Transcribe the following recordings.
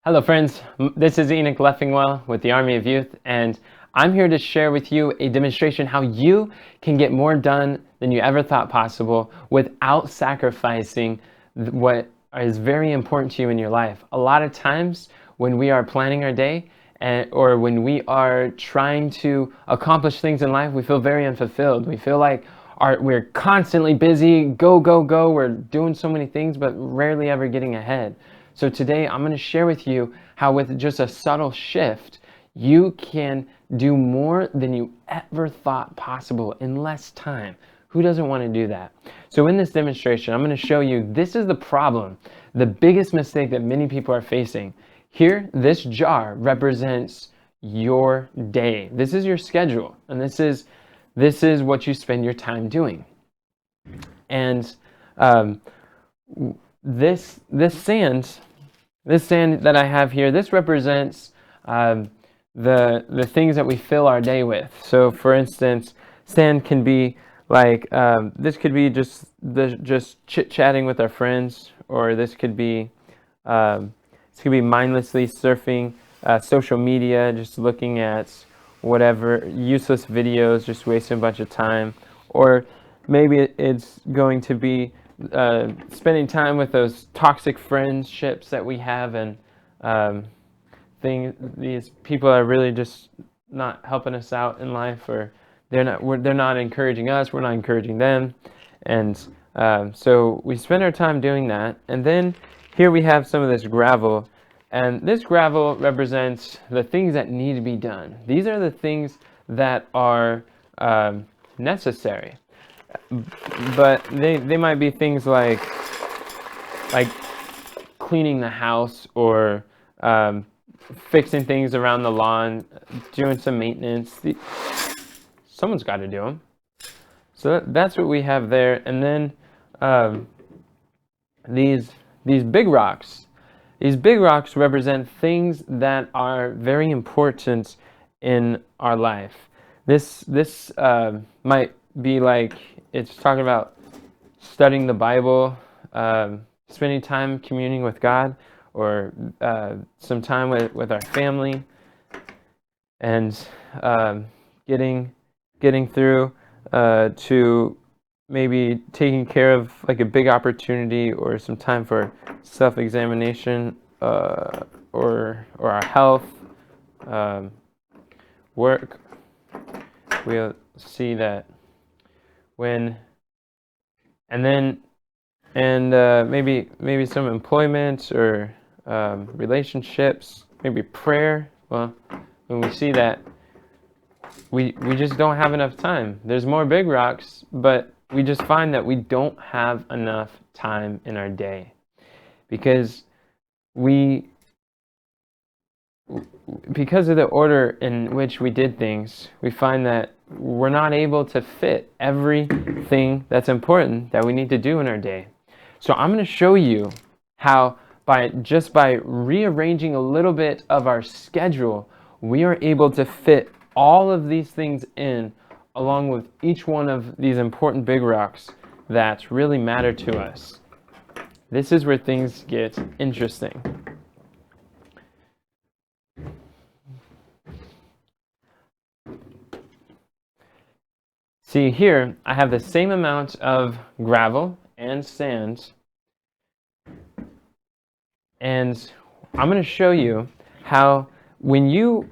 Hello friends, this is Enoch Leffingwell with the Army of Youth, and I'm here to share with you a demonstration how you can get more done than you ever thought possible without sacrificing what is very important to you in your life. A lot of times when we are planning our day or when we are trying to accomplish things in life, we feel very unfulfilled. We feel like we're constantly busy, go, go, go. We're doing so many things, but rarely ever getting ahead. So today I'm going to share with you how with just a subtle shift, you can do more than you ever thought possible in less time. Who doesn't want to do that? So in this demonstration, I'm going to show you this is the problem, the biggest mistake that many people are facing. Here, this jar represents your day. This is your schedule, and this is what you spend your time doing. And this sand that I have here, this represents the things that we fill our day with. So for instance, sand can be like this could be just chit-chatting with our friends, or this could be mindlessly surfing social media, just looking at whatever useless videos, just wasting a bunch of time. Or maybe it's going to be spending time with those toxic friendships that we have, and these people are really just not helping us out in life, or they're not encouraging us, we're not encouraging them, and so we spend our time doing that. And then here we have some of this gravel, and this gravel represents the things that need to be done. These are the things that are necessary. But they might be things like cleaning the house, or fixing things around the lawn, doing some maintenance. Someone's got to do them. So that's what we have there. And then these big rocks. These big rocks represent things that are very important in our life. This might be like, it's talking about studying the Bible, spending time communing with God, or some time with our family, and getting through to maybe taking care of like a big opportunity, or some time for self-examination, or our health, work. We'll see that maybe some employment, or relationships, maybe prayer. Well, when we see that we just don't have enough time. There's more big rocks, but we just find that we don't have enough time in our day, because because of the order in which we did things, we find that we're not able to fit everything that's important that we need to do in our day. So I'm going to show you how by rearranging a little bit of our schedule, we are able to fit all of these things in, along with each one of these important big rocks that really matter to us. This is where things get interesting. See, here I have the same amount of gravel and sand, and I'm going to show you how when you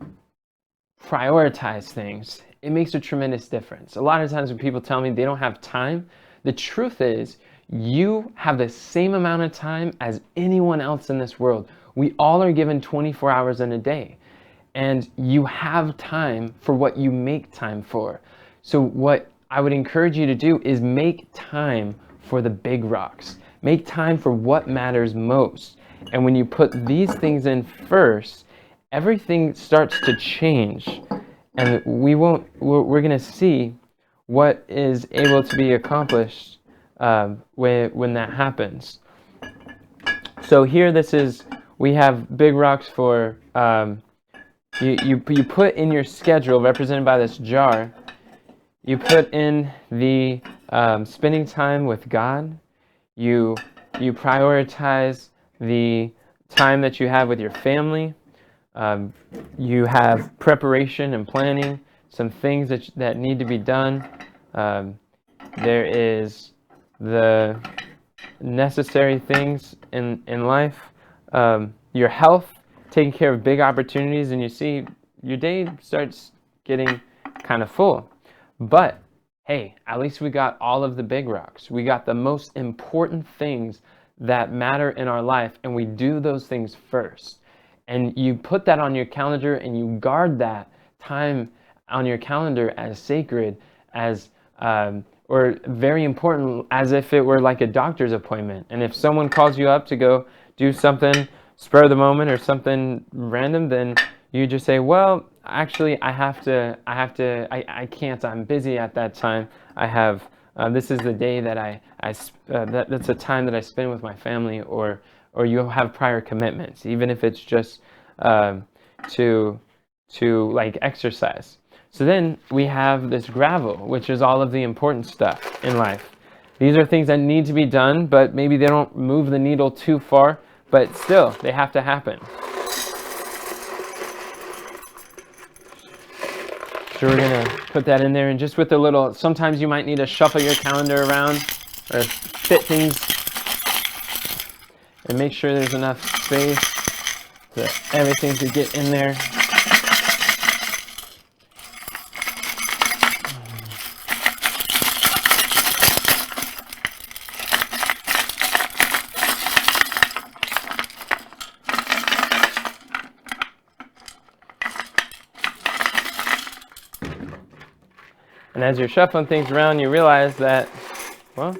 prioritize things, it makes a tremendous difference. A lot of times when people tell me they don't have time, the truth is you have the same amount of time as anyone else in this world. We all are given 24 hours in a day, and you have time for what you make time for. So what I would encourage you to do is make time for the big rocks. Make time for what matters most. And when you put these things in first, everything starts to change. And we're going to see what is able to be accomplished when that happens. So here we have big rocks for, you put in your schedule, represented by this jar. You put in the spending time with God. You prioritize the time that you have with your family. You have preparation and planning, some things that need to be done. There is the necessary things in life. Your health, taking care of big opportunities, and you see your day starts getting kind of full. But hey, at least we got all of the big rocks. We got the most important things that matter in our life, and we do those things first. And you put that on your calendar, and you guard that time on your calendar as sacred, as or very important, as if it were like a doctor's appointment. And if someone calls you up to go do something spur of the moment or something random, then you just say, well, actually, I can't, I'm busy at that time. I have, this is the day that that's a time that I spend with my family, or you have prior commitments, even if it's just to like exercise. So then we have this gravel, which is all of the important stuff in life. These are things that need to be done, but maybe they don't move the needle too far, but still, they have to happen. So we're going to put that in there, and just with a little, sometimes you might need to shuffle your calendar around or fit things and make sure there's enough space for everything to get in there. And as you're shuffling things around, you realize that, well,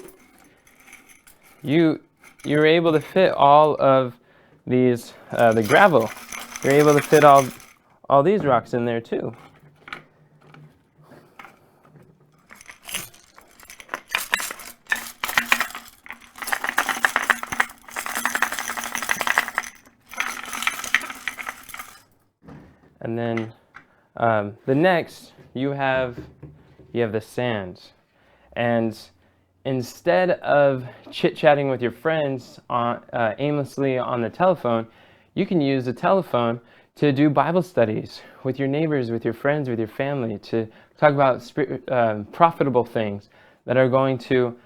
you're able to fit all of these, the gravel. You're able to fit all these rocks in there too. And then the next, you have the sand. And instead of chit-chatting with your friends aimlessly on the telephone, you can use the telephone to do Bible studies with your neighbors, with your friends, with your family, to talk about profitable things that are going to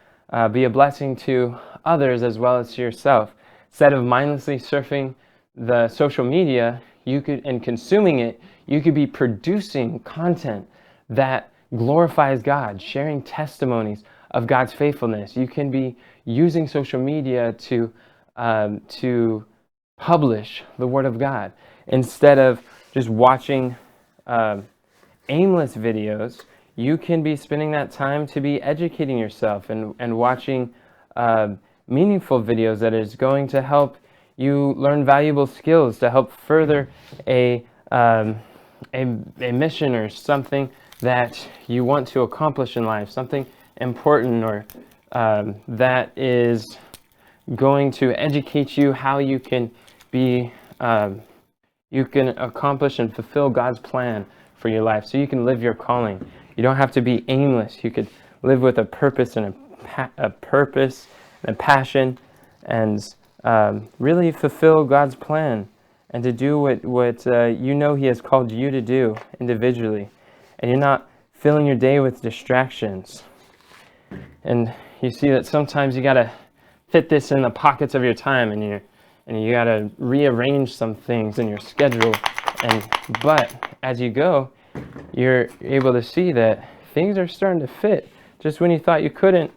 be a blessing to others as well as to yourself. Instead of mindlessly surfing the social media, and consuming it, you could be producing content that glorifies God, sharing testimonies of God's faithfulness. You can be using social media to publish the Word of God instead of just watching aimless videos. You can be spending that time to be educating yourself and watching meaningful videos that is going to help you learn valuable skills to help further a mission or something that you want to accomplish in life, something important, or that is going to educate you how you can be, you can accomplish and fulfill God's plan for your life, so you can live your calling. You don't have to be aimless. You could live with a purpose and a purpose and a passion, and really fulfill God's plan, and to do what you know He has called you to do individually. And you're not filling your day with distractions. And you see that sometimes you got to fit this in the pockets of your time, and you got to rearrange some things in your schedule. But as you go, you're able to see that things are starting to fit. Just when you thought you couldn't,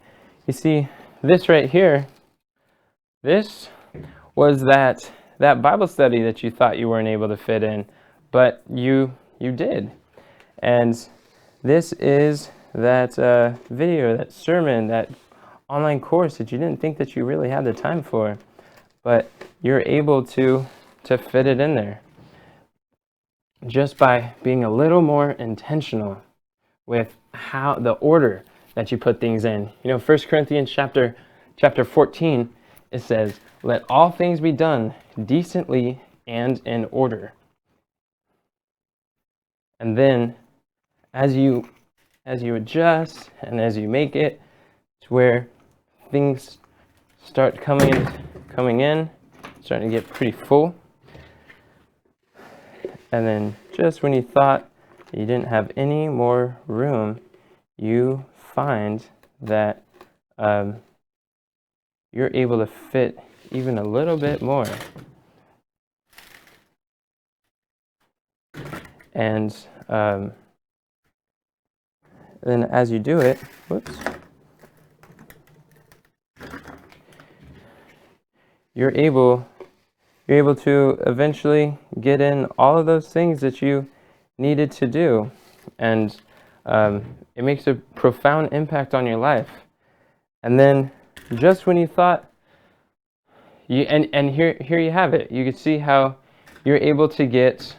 you see this right here. This was that Bible study that you thought you weren't able to fit in, but you did. And this is that video, that sermon, that online course that you didn't think that you really had the time for, but you're able to fit it in there just by being a little more intentional with how the order that you put things in. 1 Corinthians chapter 14, it says, "Let all things be done decently and in order." And then as you adjust and as you make it to where things start coming in, starting to get pretty full. And then just when you thought you didn't have any more room, you find that you're able to fit even a little bit more. And then as you do it, you're able to eventually get in all of those things that you needed to do. And it makes a profound impact on your life. And then just when you thought, here you have it. You can see how you're able to get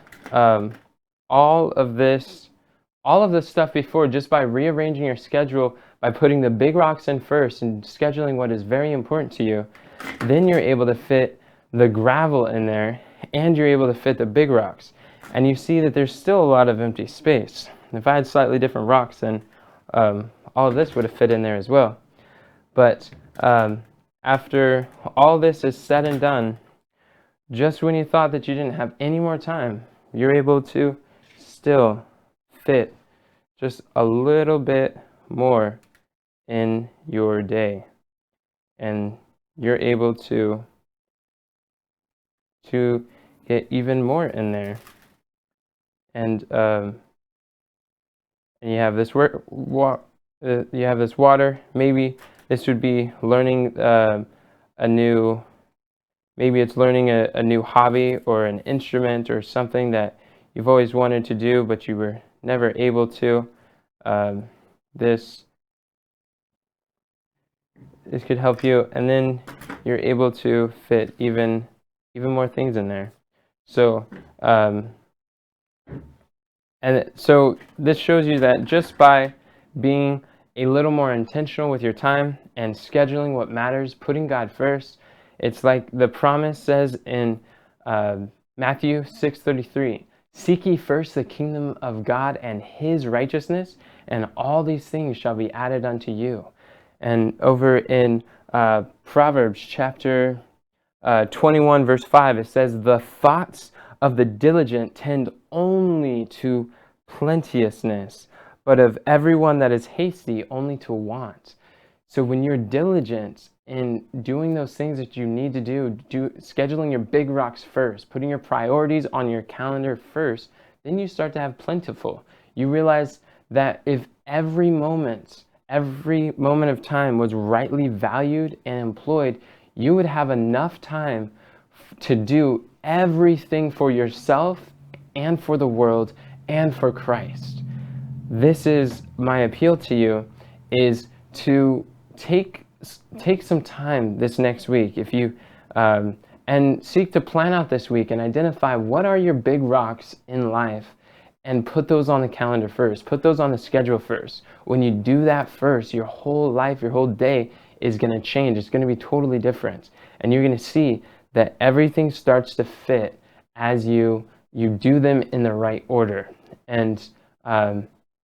all of this stuff before just by rearranging your schedule, by putting the big rocks in first and scheduling what is very important to you. Then you're able to fit the gravel in there, and you're able to fit the big rocks. And you see that there's still a lot of empty space. If I had slightly different rocks, then all of this would have fit in there as well. But after all this is said and done, just when you thought that you didn't have any more time, you're able to still fit just a little bit more in your day. And you're able to get even more in there. And you have this water. Maybe this would be learning maybe it's learning a new hobby or an instrument or something that you've always wanted to do, but you were never able to. This could help you, and then you're able to fit even more things in there. So so this shows you that just by being a little more intentional with your time and scheduling what matters, putting God first, it's like the promise says in Matthew 6:33, "Seek ye first the kingdom of God and his righteousness, and all these things shall be added unto you." And over in Proverbs chapter 21 verse 5, it says, "The thoughts of the diligent tend only to plenteousness, but of everyone that is hasty only to want." So when you're diligent in doing those things that you need to do, scheduling your big rocks first, putting your priorities on your calendar first, then you start to have plentiful. You realize that if every moment of time was rightly valued and employed, you would have enough time to do everything for yourself and for the world and for Christ. This is my appeal to you, is to take some time this next week, if you and seek to plan out this week and identify what are your big rocks in life, and put those on the calendar first, put those on the schedule first. When you do that first, your whole life, your whole day is going to change. It's going to be totally different, and you're going to see that everything starts to fit as you do them in the right order. And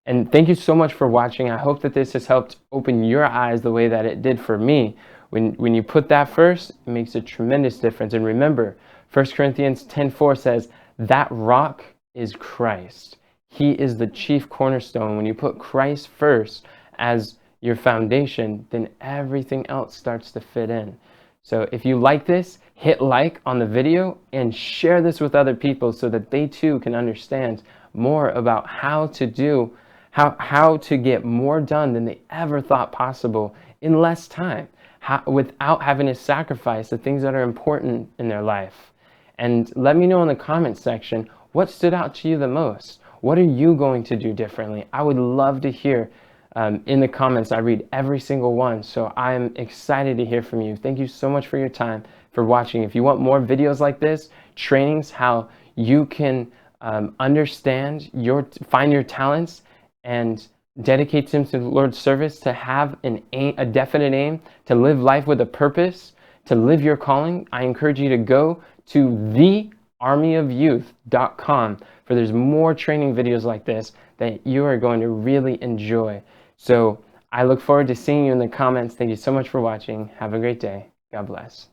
thank you so much for watching. I hope that this has helped open your eyes the way that it did for me. When you put that first, it makes a tremendous difference. And remember, 1 Corinthians 10:4 says, "That rock is Christ. He is the chief cornerstone." When you put Christ first as your foundation, then everything else starts to fit in. So if you like this, hit like on the video and share this with other people so that they too can understand more about how to get more done than they ever thought possible in less time, without having to sacrifice the things that are important in their life. And let me know in the comments section, what stood out to you the most? What are you going to do differently? I would love to hear in the comments. I read every single one, so I'm excited to hear from you. Thank you so much for your time, for watching. If you want more videos like this, trainings, how you can find your talents and dedicate them to the Lord's service, to have a definite aim, to live life with a purpose, to live your calling, I encourage you to go to thearmyofyouth.com, for there's more training videos like this that you are going to really enjoy. So I look forward to seeing you in the comments. Thank you so much for watching. Have a great day. God bless.